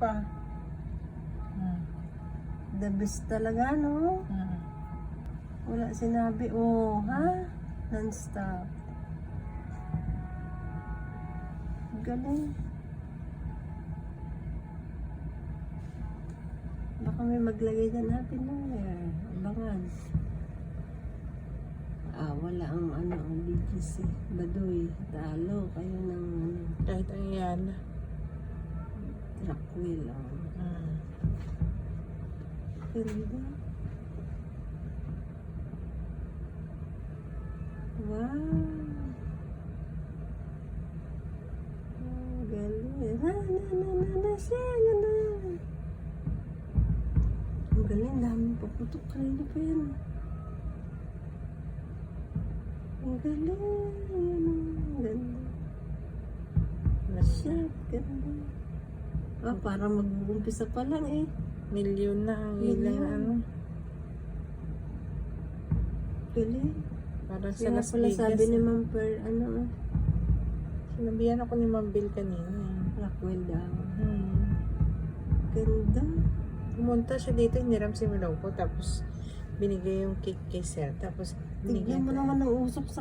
pa. The best talaga, no? Wala sinabi, oh, ha? Non-stop. Galing. Baka may maglagay dyan, Happy New Year. Abangan. Wala ang ang BGC. Baduy, talo kayo ng Kahit ayan. truck wheel. Ganda. Wow. Galing. Siya na. Ang galing, daming paputok. Kanina pa yan. Ang galing. Ang ganda. Siya, ganda. Parang mag-uumpisa pa lang eh. Milyon na ang ilang ano. Galing. Para sa Kaya Las pala Vegas. sabi ni Ma'am Per, Sinabihan ako ni Ma'am Bill kanina. Rockwell daw. Ganda. Pumunta siya dito, hiniram si Miloko, tapos binigay yung cake kay Sir. Tapos Tignan mo naman ang usok sa